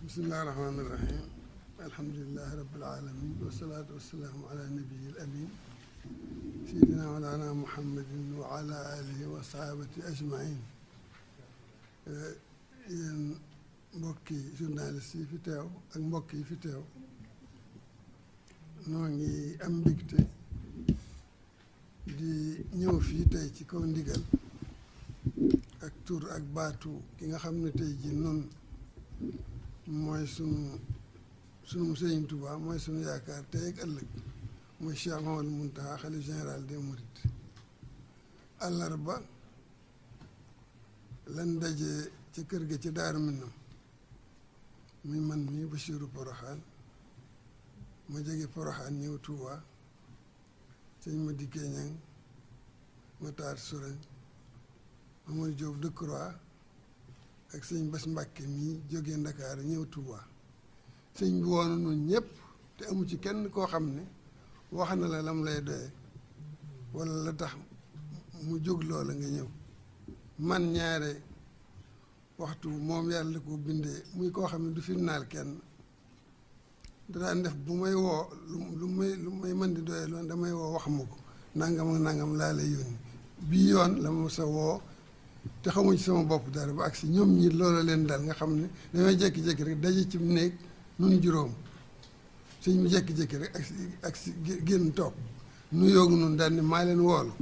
bismillahi rahmaani rahim alhamdulilahi rabbil alamin wasalaatu wasalaamu ala nabiyi al amin sayidina walana muhammadin wa ala alihi wa sahabati ajmain yéen mbokki journaliste yi fi teew ak mbokk yi fi teew noo ngi am mbégte di ñëw fii tey ci kaw ndigal ak tur ak baatu ki nga xam ne tey ji noonu mooy sunu Sëriñ Tuubaa mooy sunu yaakaar tey ak ëllëg mooy Cheikh Mouhamadou Mountakha xalifa général des mourides àllarba lan daje ca kër ga ca Daaru Minam muy man mii Bachiru Poroxaan ma jóge Poroxaan ñëw Tuubaa sëñ ma dikkee ñang Matar Sourang Amadou Diop Decroix ak sëñ Bass Mbàkke mii jógee Ndakaar ñëw Tuubaa sëñ bi woonu nun ñëpp te amu ci kenn koo xam ne wax na la lam lay doye walla la tax mu jóg loola nga ñëw man ñaare waxtu moom yàlla ko bindee muy koo xam ne du firnaal kenn daan def bu may woo lu may mën di doye loolu damay woo wax ma ko nangam ak nangam laa lay yónni bii yoon la ma sa woo te xamu ci sama bopp dara ba agsi ñoom ñi loola leen dal nga xam ne damay jékki-jékki rek daje ci néeg nun juróom sëñ mu jékki-jékki rek ak si génn toog nu yoogu nun daal ne maa leen woolu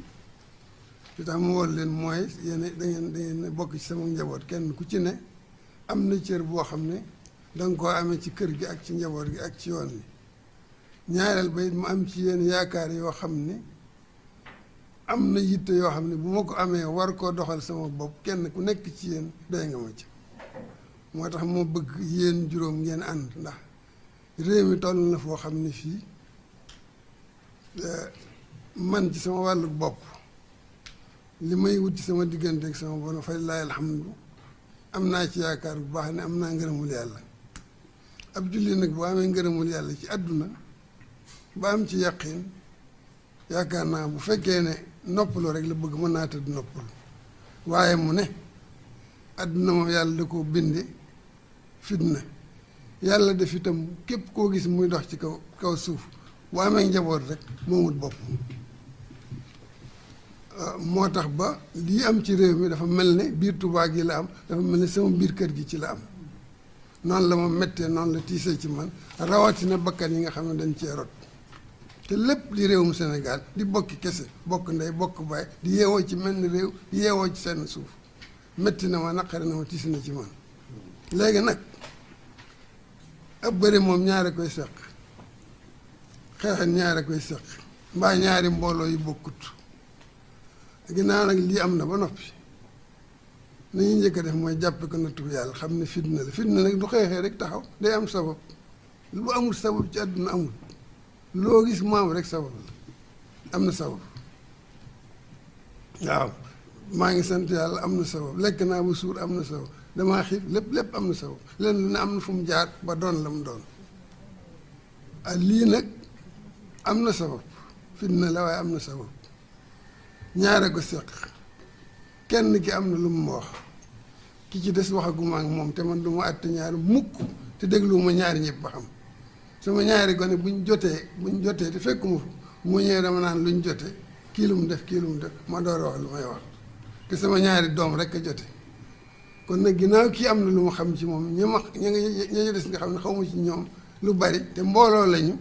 li tax mu woolu leen mooy yéen da ngeen bokk ci sama njaboot kenn ku ci ne am na cër boo xam ne danga koo amee ci kër gi ak ci njaboot gi ak ci yoon wi ñaareel ba it mu am ci yéen yaakaar yoo xam ne am na yitte yoo xam ne bu ma ko amee war koo doxal sama bopp kenn ku nekk ci yéen doy nga ma ci moo tax moo bëgg yéen juróom ngeen ànd ndax réew mi toll na foo xam ne fii man ci sama wàllu bopp li may wut ci sama diggante ak sama borom fay laay alhamdu am naa ci yaakaar bu baax ne am naa ngërëmul yàlla ab julli nag bu amee ngërëmul yàlla ci àdduna ba am ci yaqin yaakaar naa bu fekkee ne noppalu rek la bëgg mën naa tëdd noppalu waaye mu ne àdduna moom yàlla da koo binde fitna yàlla def itam képp koo gis muy dox ci kaw suuf bu amee njaboot rek moomut bopp moo tax ba lii am ci réew mi dafa mel ne biir Tuubaa gi la am dafa mel ne sama biir kër gi ci la am noonu la ma mettee noonu la tiisee ci man rawatina bakkan yi nga xam ne dañ cee rot te lépp di réewum Sénégal di bokki kese bokk ndey bokk baay di yeewoo ci mel ni réew di yeewoo ci seen suuf metti na ma naqari na ma tiis na ci man léegi nag ab bëri moom ñaare koy seq xeexet ñaare koy seq mbaa ñaari mbooloo yu bokkut ginnaaw nag lii am na ba noppi li ñuy njëkk a def mooy jàppe ko nattu yàlla xam ne fitna la fitna nag du xeexee rek taxaw day am sabab lu amul sabab ci àdduna amul loo gis mu am rek sabab la am na sabab waaw maa ngi sant yàlla am na sabab lekk naa ba suur am na sabab damaa xiif lépp am na sabab leen lu ne am na fu mu jaar ba doon la mu doon ah lii nag am na sabab fitna la waaye am na sabab ñaare ko seq kenn ki am na lu mu ma wax ki ci des waxaguma ak moom te man du ma àtte ñaari mukk te dégluwuma ñaari ñëpp ba xam sama ñaari gone buñ jotee te fekkuma fu mu ñëwee dama naan luñ jote kii lu mu def ma door a wax lu may wax te sama ñaari doom rek a jote kon nag ginnaaw kii am na lu ma xam ci moom ña des nga xam ne xawma ci ñoom lu bari te mbooloo lañu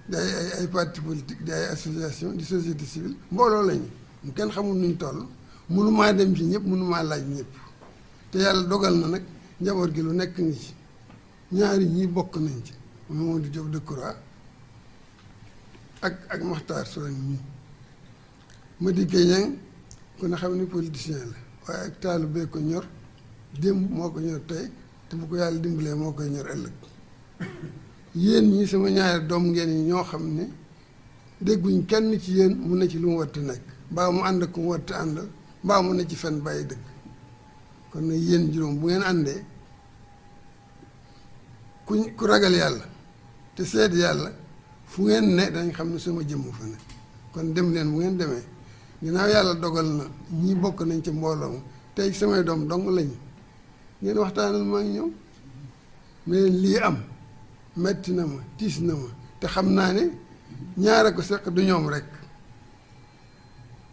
di ay parti politique di ay association di société civile mbooloo lañu mu kenn xamul nuñ toll mënumaa dem ci ñëpp mënumaa laaj ñëpp te yàlla dogal na nag njaboot gi lu nekk ngi ci ñaari ñii bokk nañ ci Mamadou Diop Decroix ak Matar Sourang mii ma dikkee ñang ku ne xam ni politicien la waaye ak taalu bee ko ñor démb moo ko ñor tey te bu ko yàlla dimbalee moo koy ñor ëllëg yéen ñi sama ñaari doom ngeen yi ñoo xam ne dégguñ kenn ci yéen mu ne ci lu mu watt nekk mbaa mu ànd ak ku mu watt àndal mbaa mu ne ci fen bàyyi dëgg kon nag yéen juróom bu ngeen àndee ku ragal yàlla te seet yàlla fu ngeen ne dañ xam ne sama jëmm fa ne kon dem leen bu ngeen demee ginnaaw yàlla dogal na ñii bokk nañ ci mbooloo tey samay doom dong lañu ngeen waxtaanal maa ngi ñëw mais lii am metti na ma tiis na ma te xam naa ne ñaara ko seq du ñoom rek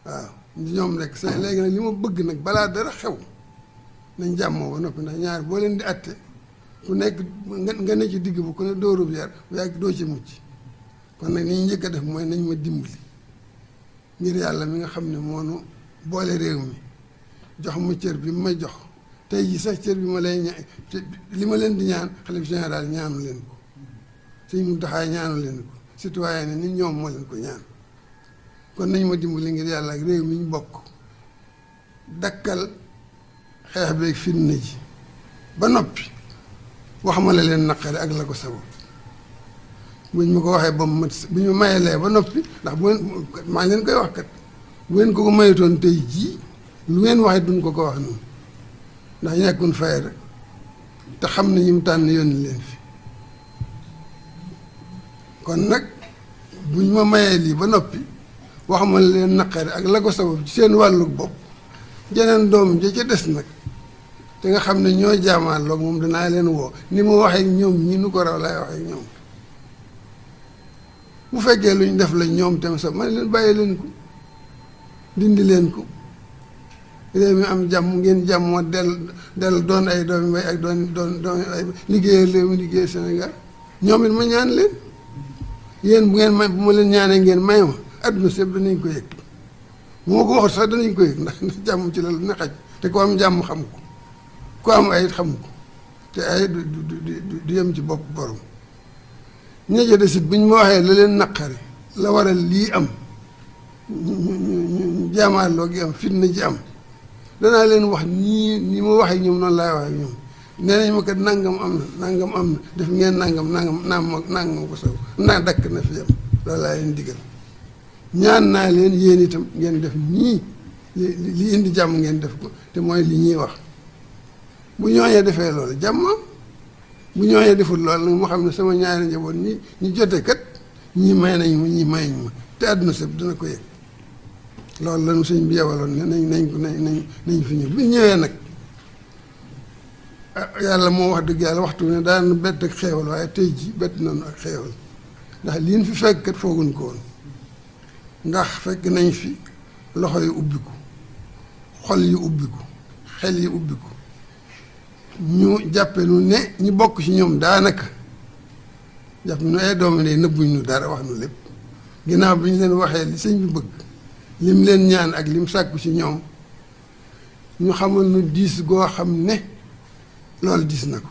waaw du ñoom rek sa léegi nag li ma bëgg nag balaa dara xew nañ jàmmoo ba noppi ndax ñaar boo leen di atte ku nekk nga ne ci digg bu ku ne dóorub yar bu yàgg doo ci mucc kon nag ni ñu njëkk a def mooy nañ ma dimbali ngir yàlla mi nga xam ne moonu boole réew mi jox ma cër bi ma jox tey jii sax cër bi ma lay ñaan li ma leen di ñaan xalif général ñaanu leen ko Sëñ Muntaxa ñaanu leen ko citoyen ne ni ñoom moo leen ko ñaan kon nañ ma dimbali ngir yàlla ak réew mi ñu bokk dakkal xeex beeg fitna ji ba noppi wax ma la leen naqari ak la ko sabab buñ ma ko waxee ba mu mat buñ ma mayelee ba noppi ndax bu ngeen maa leen koy wax kat bu ngeen ko mayetoon tey jii lu ngeen waxee duñ ko wax noonu ndax ñàkkun fay rek te xam ne ñu mu tànn yónni leen fi kon nag buñ ma mayee lii ba noppi wax ma leen naqari ak la ko sabab ci seen wàllu bopp jeneen doom ja ca des nag te nga xam ne ñoo jaamaarloog moom danaa leen woo ni mu waxee ñoom ñi nu ko raw laay waxee ñoom bu fekkee lu ñu def la ñoom tam sax man leen bàyyi leen ko dindi leen ko réew mi am jàmm ngeen jàmmoo del doon ay doomi mbay ak doon ay liggéeyal réew mi liggéey Sénégal ñoom it ma ñaan leen yéen bu ngeen may bu ma leen ñaanee ngeen may ma adduna sépp danañ ko yëg bu ma ko waxut sax danañ ko yëg ndax jàmm ci la lu ne xaj te ko am jàmm xam ko ku am ay xam ko te ay du yem ci bopp borom ñeje desit bu ñu ma waxee la leen naqari la waral lii am ñu jaamaaloo gi am fitna ji am danaa leen wax ni ma waxee ñoom noonu laay waxee ñoom nee nañ ma kat nangam am na def ngeen nangam nangam ko saw naa dakk na fi yam loolu laa leen digal ñaan naa leen yéen itam ngeen def nii li indi jàmm ngeen def ko te mooy li ñuy wax bu ñooñee defee loolu jàmm bu ñooñee deful loolu nag moo xam ne sama ñaari njaboot ñi jote kat ñii may nañ ma ñii mayuñ ma te àdduna sëpp dina ko yëg loolu lañu sëñ bi yebaloon ne nañ fi ñëw bi ñëwee nag yàlla moo wax dëgg yàlla waxtu ne daan bett ak xeewal waaye tey ji bett nañu ak xeewal ndax liin fi fekk kat fooguñ ko woon ndax fekk nañ fi loxo yu ubbiku xol yu ubbiku xel yi ubbiku ñu jàppe nu ne ñu bokk ci ñoom daanaka jàpp nu ay doomi ne nëbbuñ nu dara wax nu lépp ginnaaw bi ñu leen waxee li sëñ bi bëgg lim leen ñaan ak lim sàkku ci ñoom ñu xamal nu diis goo xam ne loolu diis na ko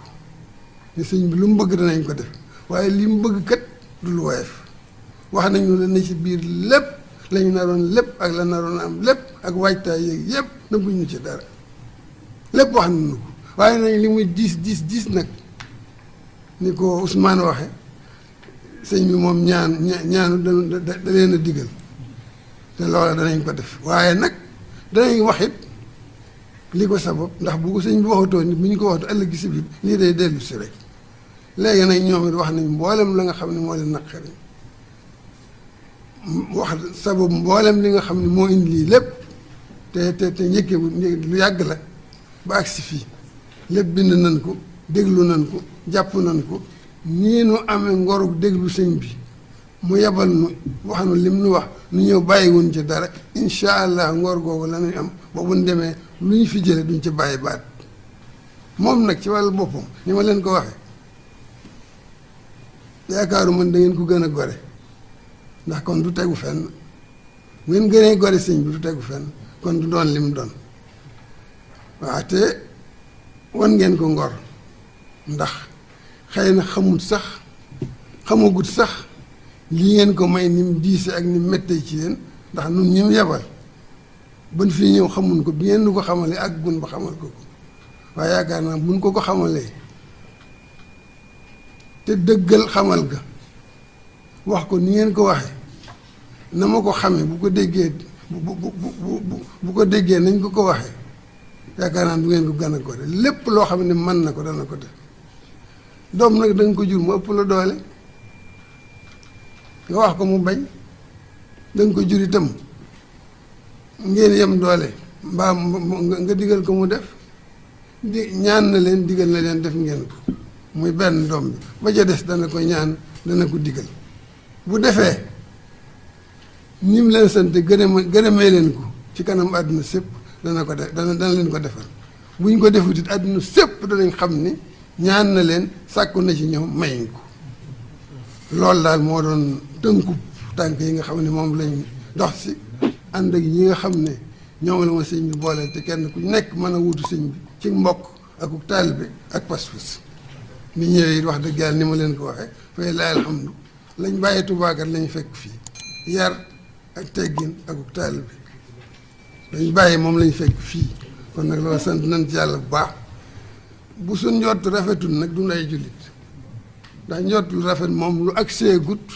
ne sëñ bi lu mu bëgg danañ ko def waaye li mu bëgg kat du lu woyof wax nañu la ne ci biir lépp lañu naroon lépp ak la naroon am lépp ak waajtaay yeeg yëpp nëbbuñ ñu ci dara lépp wax nañu ko waaye nañ li muy diis nag ni ko Ousmane waxe sëñ bi moom ñaanu da leen a digal te loola danañ ko def waaye nag danañ waxit li ko sabab ndax bu ko sëñ bi waxatoo nit bu ñu ko waxatu ëllëg si biir lii day dellu si rek léegi nag ñoom it wax nañ mboolem la nga xam ne moo leen naqari wax sabab mboolem li nga xam ne moo indi lii lépp te njëkkee lu yàgg la ba agsi fii lépp bind nañ ko déglu nañ ko jàpp nañ ko nii nu amee ngorug déglu sëñ bi mu yebal nu wax nu lim nu wax nu ñëw bàyyiwuñ ci dara incha allah ngor googu la ñuy am ba bu ñu demee lu ñu fi jële duñ ci bàyyi baat moom nag ci wàllu boppam ni ma leen ko waxee yaakaaru man da ngeen ko gën a gore ndax kon du tegu fenn bu ngeen gënee gore sëñ bi du tegu fenn kon du doon lim doon waaw te wan ngeen ko ngor ndax xëy na xamagut sax lii ngeen ko may ni mu diise ak ni mu méttee ci yéen ndax nun ñi mu yebal ban fii ñëw xamun ko bi ngeen nu ko xamalee ak gun ba xamal ko waaye yaakaar naa buñ ko xamalee te dëggal xamal ga wax ko ni ngeen ko waxee na ma ko xamee bu ko déggee bu ko déggee nañ ko waxee yaakaar naa du ngeen ko gën a gore lépp loo xam ne mën na ko dana ko def doom nag da nga ko jur mu ëpp la doole nga wax ko mu bañ da nga ko jur itam ngeen yem doole mbaa nga digal ko mu def ñaan na leen digal na leen def ngeen ko muy benn doom bi ba ca des dana ko ñaan dana ko digal bu defee ni mu leen sant gërëmee leen ko ci kanam àdduna sépp dana ko def dana leen ko defal bu ñu ko defut it àdduna sépp danañ xam ni ñaan na leen sàkku na ci ñoom mayuñ ko loolu daal moo doon tënku tànk yi nga xam ne moom lañ dox si ànd ak ñi nga xam ne ñoom la ma sëñ bi booleel te kenn ku nekk mën a wutu sëñ bi ci mbokk ak taalibe ak pas-pas bi ñëwee it wax dëgg yàlla ni ma leen ko waxee fay laay alhamdu lañ bàyyi tubaakat lañ fekk fii yar ak teggin ak taalibe lañ bàyyi moom lañ fekk fii kon nag loolu sant nañ ci yàlla bu baax bu suñ njott rafetul nag du ay jullit ndax njott lu rafet moom lu agsee gut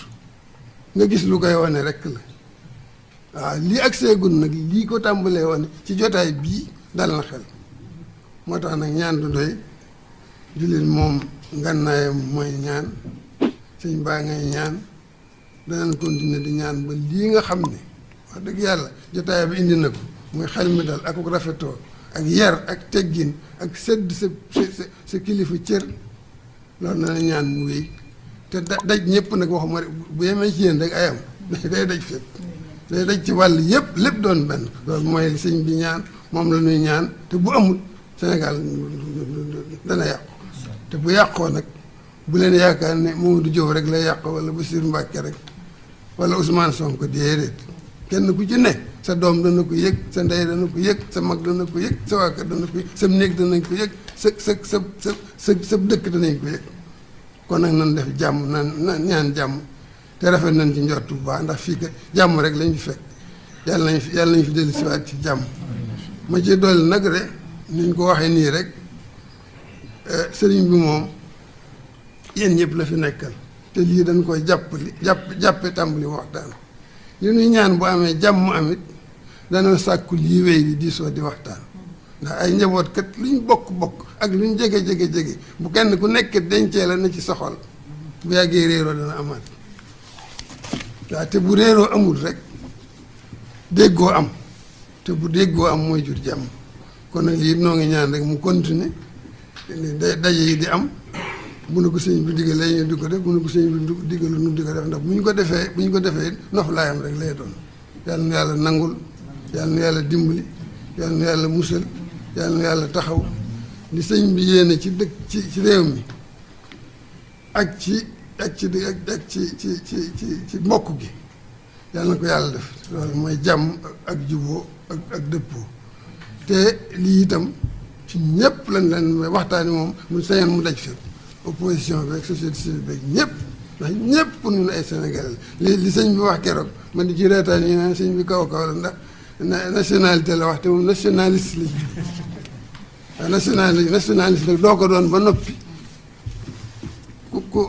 nga gis lu koy wane rekk la waaw lii agsee gut nag lii ko tàmbalee wane ci jotaay bii dal na xel moo tax nag ñaan du doy jullit moom ngànnaayam mooy ñaan sëñ baa ngay ñaan danañ continuer di ñaan ba lii nga xam ne wax dëgg yàlla jotaay bi indi na ko muy xel mi dal ak rafetoo ak yar ak teggin ak sedd sa kilifa cër loolu na ñaan mu wéy te daj ñëpp nag waxuma rek bu yemee ci yéen rek ayam day daj fépp day daj ci wàll yëpp lépp doon benn loolu mooy li sëñ bi ñaan moom la ñuy ñaan te bu amul Sénégal dana yàqu te bu yàqoo nag bu leen yaakaar ne Mamadou Diop rek lay yàqoo wala Bassirou Mbacké rek wala Ousmane Sonko déedéet kenn ku ci ne sa doom dana ko yëg sa ndey dana ko yëg sa mag dana ko yëg sa waa kër dana ko yëg sa néeg danañ ko yëg sa dëkk danañ ko yëg kon nag nan def jàmm nan ñaan jàmm te rafet nañ ci njort bu baax ndax fii kat jàmm rek lañ fi fekk yàlla nañ fi dellu siwaat ci jàmm ma ci dolli nag rek niñ ko waxee nii rek sëriñ bi moom yéen ñëpp la fi nekkal te lii dañ koy jàppe tàmbali waxtaan li ñuy ñaan bu amee jàmm amit dana sàkku lii wéy di diisoo di waxtaan ndax ay njaboot kat luñ bokk ak luñ jege bu kenn ku nekk dencee la na ci soxol bu yàggee réeroo dana amaat waaw te bu réeroo amul rek déggoo am te bu déggoo am mooy jur jàmm kon nag lii noo ngi ñaan rek mu continuer daje yi di am bu nu ko sëñ bi digalee ñu di ko def bu nu ko sëñ bi digalu nu di ko def ndax bu ñu ko defee noflaayam rek lay doon yàlla na yàlla nangul yàlla na yàlla dimbali yàlla na yàlla musal yàlla na yàlla taxaw li sëñ bi yéene ci dëkk ci réew mi ak ci mbokk gi yàlla na ko yàlla def loolu mooy jàmm ak juboo ak dëppoo te lii itam ci ñëpp lañ leen waxtaani moom mu sañoon mu daj fépp opposition bi ak société civile bi ñëpp ndax ñëpp pour ñun ay Sénégalais li sëñ bi wax keroog man di ci reetaan yi naan sëñ bi kaw la ndax nationalité la wax te moom nationaliste la waaw nationaliste nag doo ko doon ba noppi ku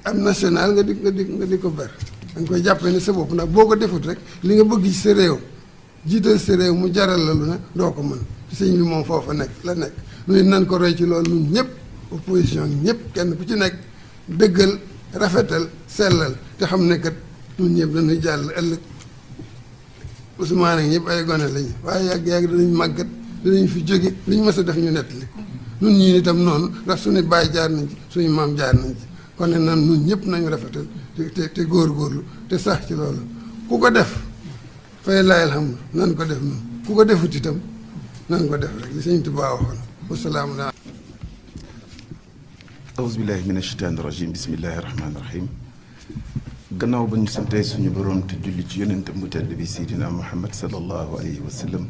am national nga di ko ber da nga koy jàppee ne sa bopp ndax boo ko defut rek li nga bëgg ci sa réew jiital sa réew mu jaral la lu ne doo ko mën sëñ bi moom foofa la nekk nuy nan ko roy ci loolu ñun ñëpp opposition ñëpp kenn ku ci nekk dëggal rafetal sellal te xam ne kat ñun ñëpp dañuy jàll ëllëg Ousmane ak ñëpp ay gone lañu waaye yàgg danañ màggat danañ fi jóge lu ñu mës a def ñu nettali ko ñun ñii itam noonu ndax suñu baay jaar nañ ci suñu maam jaar nañ ci kon ne nan ñun ñëpp nañu rafetal te góorgóorlu te sax ci loolu ku ko def fay laay alhamdu nan ko def noonu ku ko defut itam nan ko def rek li sëñ Tuubaa waxoon wasalaamu aleykum. awuzu billaahi mina shaytaani rajiim bismillaahi rahmaani rahiim. gannaaw ba ñu santee suñu borom te julli ci yonentam bu tedd bi Seydina Muhammad sallallahu alayhi wa sallam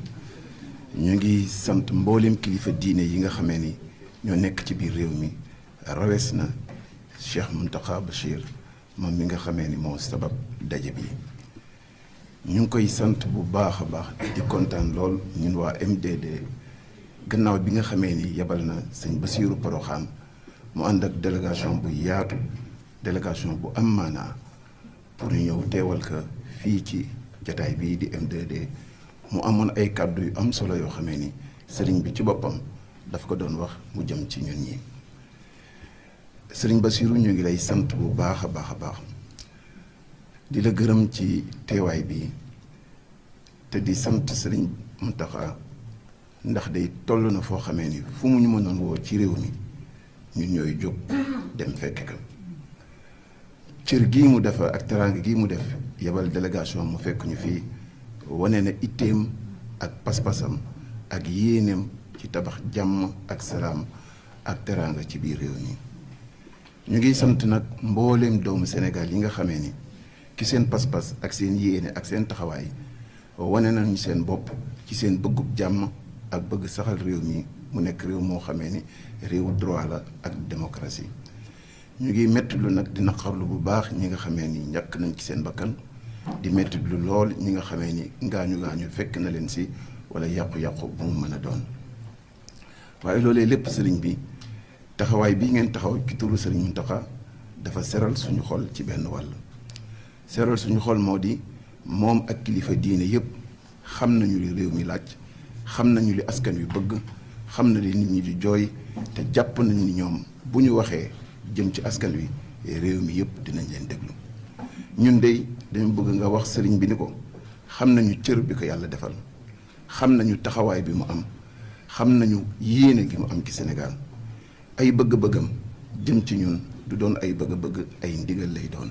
ñu ngi sant mboolem kilifa diine yi nga xamee ni ñoo nekk ci biir réew mi rawes na Cheikh Mountakha Bachir moom mi nga xamee ni moo sabab daje bi. ñu ngi koy sant bu baax a baax di kontaan lool ñun waa MDD gannaaw bi nga xamee ni yebal na sëñ Bassirou Porokhane mu ànd ak délégation bu yaatu délégation bu am maanaa pour ñu ñëw teewal ko fii ci jataay bii di MDD mu amoon ay kàddu yu am solo yoo xamee ni sëriñ bi ci boppam daf ko doon wax mu jëm ci ñun ñi. sëriñ Bassirou ñu ngi lay sant bu baax a baax a baax di la gërëm ci teewaay bi te di sant sëriñ Mountakha ndax day toll na foo xamee ni fu mu ñu mënoon woo ci réew mi ñun ñooy jóg dem fekk ka cër gii mu def ak teraanga gii mu def yebal délégation mu fekk ñu fii wane na itteem ak pas-pasam ak yéeneem ci tabax jàmm ak salaam ak teraanga ci biir réew mi. ñu ngi sant nag mbooleem doomu Sénégal yi nga xamee ni ki seen pas-pas ak seen yéene ak seen taxawaay wane nañu seen bopp ci seen bëggub jàmm ak bëgg saxal réew mi mu nekk réew moo xamee ni réewu droit la ak démocratie. ñu ngi mettitlu nag di naqarlu bu baax ñi nga xamee ni ñàkk nañ ci seen bakkan di mettitlu lool ñi nga xamee ni ngaañu fekk na leen si wala yàqu-yàqu bu mu mën a doon. waaye loolee lépp sëriñ bi taxawaay bii ngeen taxaw ci turu sëriñ Mountakha dafa seral suñu xol ci benn wàll. seral suñu xol moo di moom ak kilifa diine yépp xam nañu li réew mi laaj, xam nañu li askan wi bëgg, xam na li nit ñi di jooy, te jàpp nañu ni ñoom bu ñu waxee jëm ci askan wi réew mi yépp dinañ leen déglu. ñun dey dañu bëgg nga wax sëriñ bi ni ko xam nañu cër bi ko yàlla defal, xam nañu taxawaay bi mu am, xam nañu yéene gi mu am ci Sénégal. ay bëgg-bëggam jëm ci ñun du doon ay bëgg-bëgg, ay ndigal lay doon,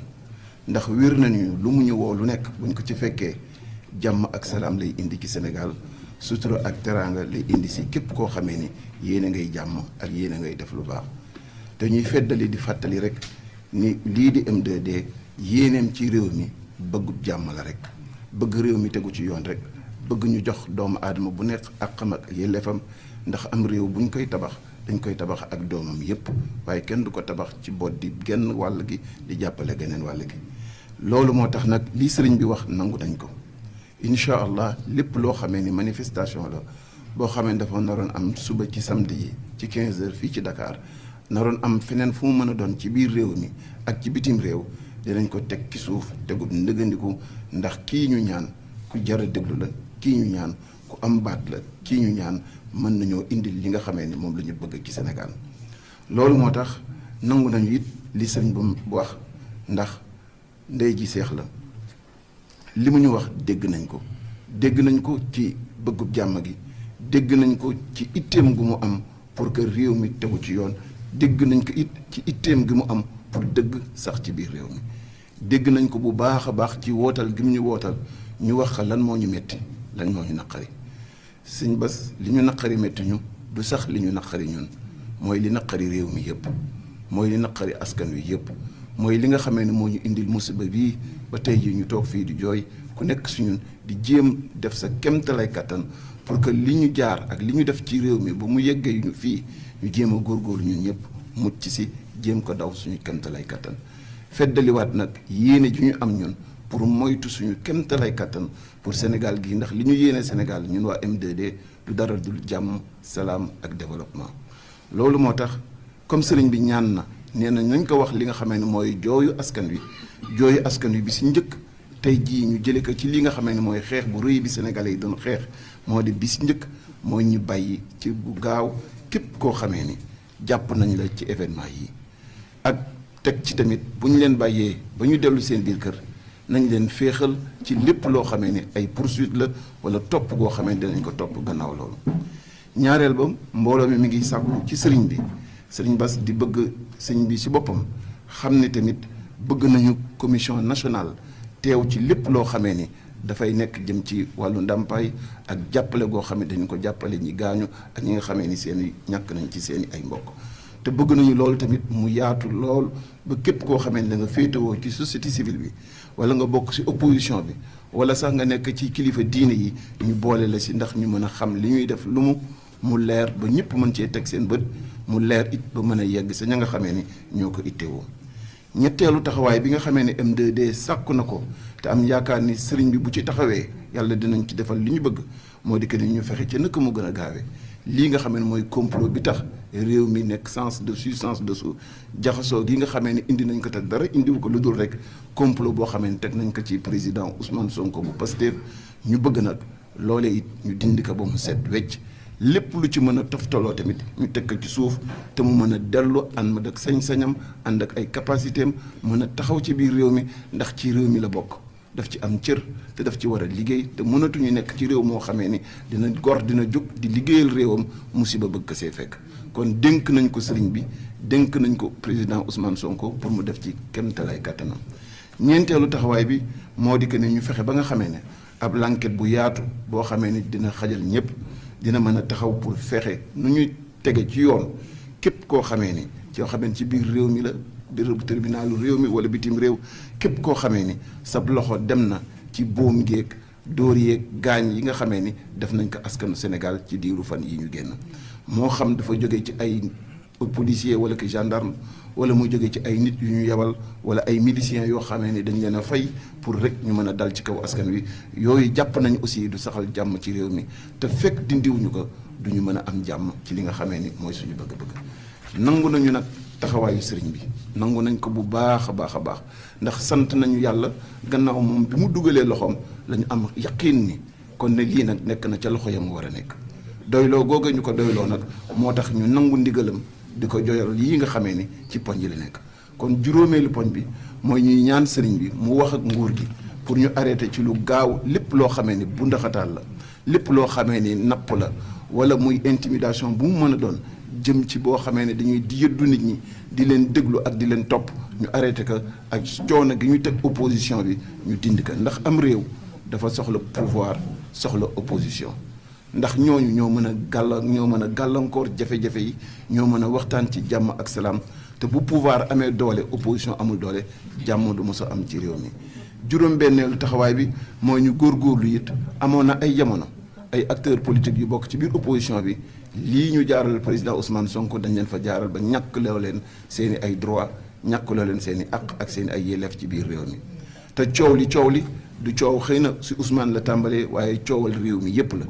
ndax wér nañu lu mu ñu woo lu nekk buñ ko ci fekkee jàmm ak salaam lay indi ci Sénégal, sutura ak teraanga lay indi si képp koo xamee ni yéene ngay jàmm ak yéene ngay def lu baax. te ñuy feddali di fàttali rek ni lii di M2D yéeneem ci réew mi bëggub jàmm la rek, bëgg réew mi tegu ci yoon rek, bëgg ñu jox doomu aadama bu nekk ak xam ak yelleefam, ndax am réew buñ koy tabax dañ koy tabax ak doomam yépp, waaye kenn du ko tabax ci boot di genn wàll gi di jàppale geneen wàll gi. loolu moo tax nag lii sëriñ bi wax nangu nañ ko incha allah. lépp loo xamee ni manifestation la boo xamee dafa naroon am suba ci samedi yi ci 15h fii ci Dakar, naroon am feneen fu mu mën a doon ci biir réew mi ak ci bitim réew, dinañ ko teg ci suuf tegub ndëgëndiku, ndax kii ñu ñaan ku jara déglu la, kii ñu ñaan ku am baat la, kii ñu ñaan mën nañoo indil li nga xamee ni moom la ñu bëgg ci Sénégal. loolu moo tax nangu nañu it li sëriñ bu wax, ndax ndey ji seex la, li mu ñu wax dégg nañ ko ci bëggub jàmm gi, dégg nañ ko ci itteem gu mu am pour que réew mi tegu ci yoon, dégg nañ ko it ci itteem gi mu am pour dëgg sax ci biir réew mi, dégg nañ ko bu baax a baax ci wootal gi mu ñu wootal ñu wax lan moo ñu metti lan moo ñu naqari. sëñ Bass, li ñu naqari metti ñu du sax li ñu naqari ñun, mooy li naqari réew mi yépp, mooy li naqari askan wi yépp, mooy li nga xamee ne moo ñu indil musiba bii ba tey ji ñu toog fii di jooy, ku nekk si ñun di jéem def sa kemtalay kattan pour que li ñu jaar ak li ñu def ci réew mi ba mu yeggee ñu fii ñu jéem a góorgóorlu ñun ñëpp mucc si jéem ko daw suñu kemtalay kattan. feddaliwaat nag yéene ju ñu am ñun pour moytu suñu kemtalay kattan pour Sénégal gi, ndax li ñu yéene Sénégal ñun waa M2D du dara dul jàmm, salaam ak développement. loolu moo tax comme sëriñ bi ñaan na, nee na nañ ko wax li nga xamee ne mooy jooyu askan wi bi si njëkk tey jii ñu jële ko ci li nga xamee ne mooy xeex bu rëy bi Sénégalais yi doon xeex, moo di bi si njëkk mooy ñu bàyyi ci bu gaaw képp koo xamee ni jàpp nañ la ci événement yi, ak teg ci tamit bu ñu leen bàyyee ba ñu dellu seen biir kër nañ leen féexal ci lépp loo xamee ni ay poursuite la wala topp goo xamee dinañ ko topp gannaaw loolu. ñaareel ba mbooloo mi ngi sàkku ci sëriñ bi, sëriñ Bass di bëgg sëriñ bi si boppam xam ne tamit bëgg nañu commission nationale teew ci lépp loo xamee ni dafay nekk jëm ci wàllu ndàmpaay ak jàppale goo xam ne dañu ko jàppale ñi gaañu ak ñi nga xamee ni seeni ñàkk nañ ci seeni ay mbokk. te bëgg nañu loolu tamit mu yaatu lool ba képp koo xamee ni da nga féetewoo ci société civile bi wala nga bokk si opposition bi wala sax nga nekk ci kilifa diine yi, ñu boole la si ndax ñu mën a xam li ñuy def lu mu leer ba ñëpp mën cee teg seen bët, mu leer it ba mën a yegg sa ña nga xamee ni ñoo ko ittewoo. ñetteelu taxawaay bi nga xamee ne M2D sàkku na ko te am yaakaar ni sëriñ bi bu ci taxawee yàlla dinañ ci defal li ñu bëgg, moo di que ni ñu fexe ca naka mu gën a gaawee lii nga xamee ne mooy complot bi tax réew mi nekk sens dessus sens dessous, jaxasoo gi nga xamee ne indi nañ ko te dara indiwu ko lu dul rek complot boo xamee ne teg nañ ko ci président Ousmane Sonko bu Pastef. ñu bëgg nag loolee it ñu dindi ko ba mu set wecc, lépp lu ci mën a toftaloo tamit ñu teg ko ci suuf te mu mën a dellu ànd ak sañ-sañam ànd ak ay capacité am mën a taxaw ci biir réew mi, ndax ci réew mi la bokk. daf ci am cër te daf ci war a liggéey te mënatuñu nekk ci réew moo xamee ni dina gor dina jóg di liggéeyal réewam musiba bëgg ko see fekk kon dénk nañ ko sëriñ bi dénk nañ ko président Ousmane Sonko pour mu def ci kéemtalaay kàttanam. ñeenteelu taxawaay bi moo di que ne ñu fexe ba nga xamee ne ab l'enquête bu yaatu boo xamee ni dina xajal ñëpp dina mën a taxaw pour fexe nu ñuy tege ci yoon képp koo xamee ni yoo xamee ni ci biir réew mi la biir tribunalu réew mi wala bitim réew képp koo xamee ni sab loxo dem na ci boom géeg dóor yeeg gaañ yi nga xamee ni def nañ ko askanu Sénégal ci diiru fan yi ñu génn moo xam dafa jóge ci ay policier wala ki gendarme wala mu jóge ci ay nit yu ñu yebal wala ay miliciens yoo xamee ni dañ leen a fay pour rek ñu mën a dal ci kaw askan wi yooyu jàpp nañ aussi du saxal jàmm ci réew mi te fekk dindiwuñu ko du ñu mën a am jàmm ci li nga xamee ni mooy suñu bëgg-bëgg. nangu nañu nag taxawaayu sëriñ bi nangu nañ ko bu baax a baax a baax ndax sant nañu yàlla gannaaw moom bi mu dugalee loxoom la ñu am yaqiin ni kon ne lii nag nekk na ca loxo ya mu war a nekk doyloo googa ñu ko doyloo nag moo tax ñu nangu ndigalam di ko joyal yii nga xamee ni ci poñ yi la nekk. kon juróomeelu poñ bi mooy ñuy ñaan sëriñ bi mu wax ak nguur gi pour ñu arrêté ci lu gaaw lépp loo xamee ni bu ndaxataal la lépp loo xamee ni napp la wala muy intimidation bu mu mën a doon jëm ci boo xamee ne dañuy di yëddu nit ñi di leen déglu ak di leen topp ñu arrêté ko ak coono gi ñu teg opposition bi ñu dindi ko ndax am réew dafa soxla pouvoir soxla opposition ndax ñooñu ñoo mën a gàllankoor jafe-jafe yi ñoo mën a waxtaan ci jàmm ak salaam te bu pouvoir amee doole opposition amul doole jàmm du mos a am ci réew mi. juróom-benneelu taxawaay bi mooy ñu góorgóorlu it amoon na ay jamono ay acteurs politiques yu bokk ci biir opposition bi lii ñu jaaral président Ousmane Sonko dañ leen fa jaaral ba ñàkk loo leen seen i ay droit ñàkk loo leen seen i àq ak seen i ay yelleef ci biir réew mi te coow li du coow xëy na si Ousmane la tàmbalee waaye coowal réew mi yépp la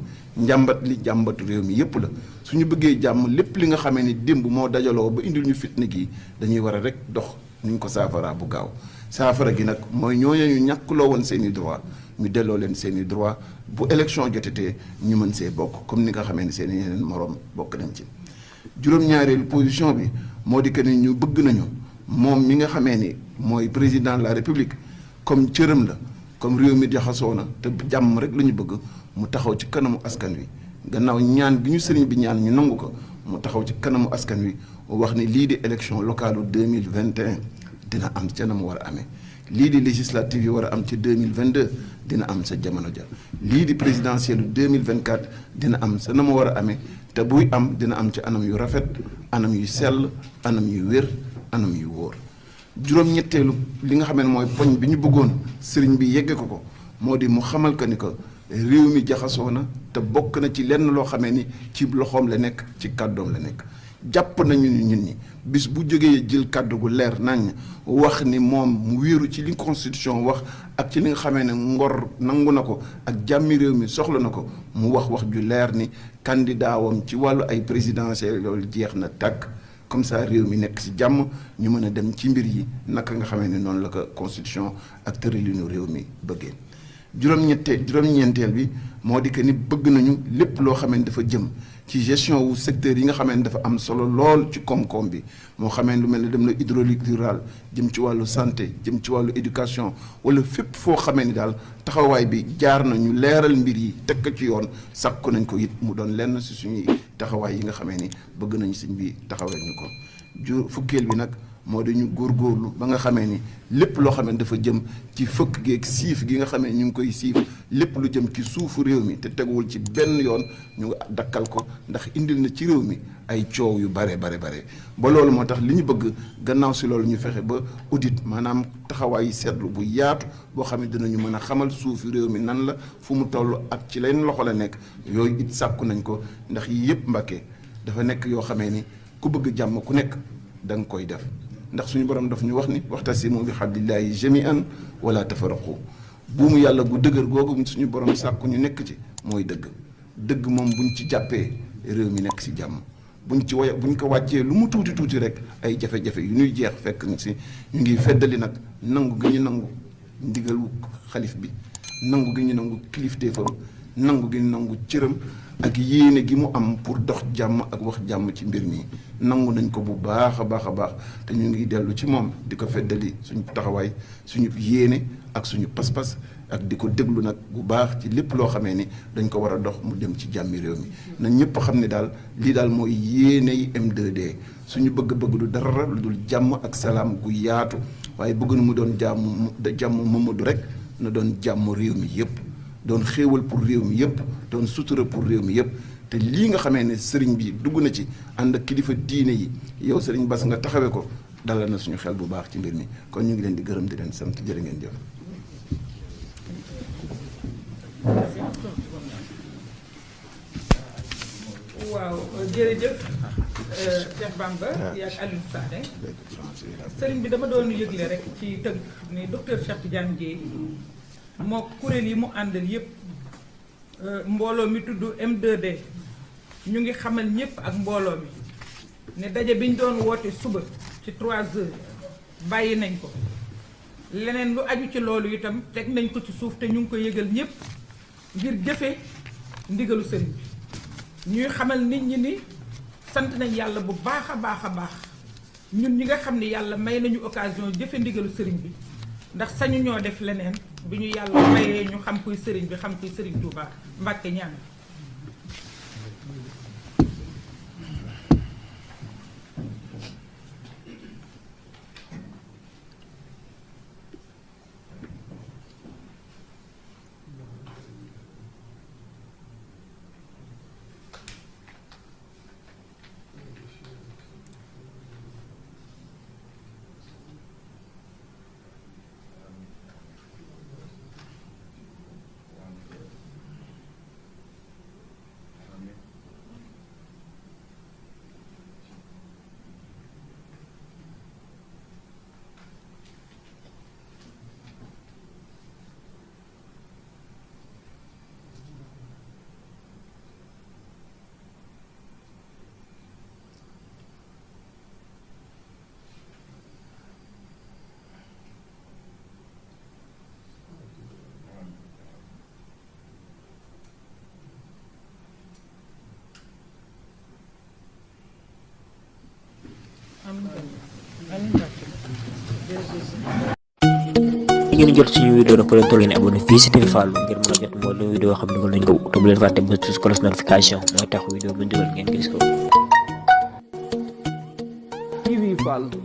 jàmbat réew mi yépp la suñu bëggee jàmm lépp li nga xamee ni démb moo dajaloo ba indil ñu fitna gi dañuy war a rek dox nuñ ko saafara bu gaaw saafara gi nag mooy ñooñu ñu ñàkkloo woon seen i droit ñu delloo leen seen i droit bu élection jotetee ñu mën see bokk comme ni nga xamee ni seen i yeneen moroom bokk nañ ci. juróom-ñaareelu position bi moo di que ni ñu bëgg nañu moom mi nga xamee ni mooy président de la république comme cëram la comme réew mi jaxasoo na te jàmm rek la ñu bëgg mu taxaw ci kanamu askan wi gannaaw ñaan bi ñu sëriñ bi ñaan ñu nangu ko mu taxaw ci kanamu askan wi wax ni lii di élection locale 2021 dina am ca na mu war a amee lii di législative yi war a am ci 2022 dina am sa jamono ja lii di présidentielle 2024 dina am sa na mu war a amee te buy am dina am ci anam yu rafet anam yu sell anam yu wér anam yu wóor. juróom-ñetteelu li nga xam ne mooy poñ bi ñu bëggoon sëriñ bi yegge ko moo di mu xamal ko ni ko réew mi jaxasoo na te bokk na ci lenn loo xamee ni ci loxoom la nekk ci kàddoom la nekk jàpp nañu ni ñun ñi bis bu jógee jël kàddu gu leer nañ wax ni moom mu wéeru ci li constitution wax ak ci li nga xamee ne ngor nangu na ko ak jàmmi réew mi soxla na ko mu wax ju leer ni candidat wam ci wàllu ay présidentielles loolu jeex na tàkk comme ça réew mi nekk ci jàmm ñu mën a dem ci mbir yi naka nga xamee ne noonu la ko constitution ak tëralinu réew mi bëggee. juróom-ñeenteel bi moo di que ni bëgg nañu lépp loo xamee ne dafa jëm ci gestion wu secteur yi nga xamee ne dafa am solo lool ci koom-koom bi moo xamee lu mel ne dem na hydraulique rural jëm ci wàllu santé jëm ci wàllu éducation wala fépp foo xamee ni daal taxawaay bi jaar na ñu leeral mbir yi teg ko ci yoon sàkku nañ ko it mu doon lenn si suñuy taxawaay yi nga xamee ni bëgg nañu sëñ bi taxawee ñu ko. fukkeel bi nag moo dañu góorgóorlu ba nga xamee ni lépp loo xamee dafa jëm ci fëkk geeg siif gi nga xamee ñu ngi koy siif lépp lu jëm ci suufu réew mi te teguwul ci benn yoon ñu nga dakkal ko ndax indil na ci réew mi ay coow yu bare ba loolu moo tax li ñu bëgg gannaaw si loolu ñu fexe ba audit maanaam taxawaayu seetlu bu yaatu boo xam ne dinañu mën a xamal suufu réew mi nan la fu mu toll ak ci leen loxo la nekk yooyu it sàkku nañ ko ndax yii yëpp Mbàkke dafa nekk yoo xamee ni ku bëgg jàmm ku nekk da nga koy def ndax suñu borom daf ñu wax ni waxtasimu bi hablillahi jami'an wala tafarraqu buumu yàlla gu dëgër googu suñu borom sàkku ñu nekk ci mooy dëgg moom buñ ci jàppee réew mi nekk ci jàmm buñ ko wàccee lu mu tuuti rek ay jafe-jafe yu ñuy jeex fekk si ñu ngi feddali nag nangu gi ñu nangu ndigalu xalif bi nangu gi ñu nangu kilifteefam nangu gi nangu cëram ak yéene gi mu am pour dox jàmm ak wax jàmm ci mbir mi nangu nañ ko bu baax a baax a baax te ñu ngi dellu ci moom di ko feddali suñu taxawaay suñu yéene ak suñu pas-pas ak di ko déglu nag bu baax ci lépp loo xamee ni dañ ko war a dox mu dem ci jàmmi réew mi na ñëpp xam ne daal lii daal mooy yéeney M2D suñu bëgg-bëgg du dara lu dul jàmm ak salaam gu yaatu waaye bëgg na mu doon jàmm Mamadou rek na doon jàmm réew mi yëpp doon xéewal pour réew mi yëpp doon sutura pour réew mi yëpp te lii nga xamee ne sëriñ bi dugg na ci ànd ak kilifa diine yi yow sëriñ Bass nga taxawee ko dalal na suñu xel bu baax ci mbir mi kon ñu ngi leen di gërëm di leen sant jërë ngeen jëf. waaw jërëjëf Cheikh Bamba yaag Alioune Sané sëriñ bi dama doon yëgle rek ci tënk ni docteur Cheikh Tidiane Dièye moo kuréel yi mu àndal yëpp mbooloo mi tudd M2D ñu ngi xamal ñëpp ak mbooloo mi ne daje bi ñu doon woote suba ci 3 heures bàyyi nañ ko leneen lu aju ci loolu itam teg nañ ko ci suuf te ñu ngi ko yëgal ñëpp ngir jëfe ndigalu sëriñ bi ñuy xamal nit ñi ni sant nañ yàlla bu baax a baax a baax ñun ñi nga xam ne yàlla may nañu occasion jëfe ndigalu sëriñ bi ndax sañu ñoo def leneen bi ñu yàlla mayee ñu xam kuy sëriñ bi xam kuy sëriñ Touba Mbàkke ñaan ngeen jot suñu vidéo nag fa leen toll ngeen abonné fii si TV Fallou ngir mën a jot moo leen vidéo xam ne dugal nañ ko te bu leen fàtte ba sus cloche notification mooy tax vidéo bu ñu dugal ngeen gis ko. TV Fallou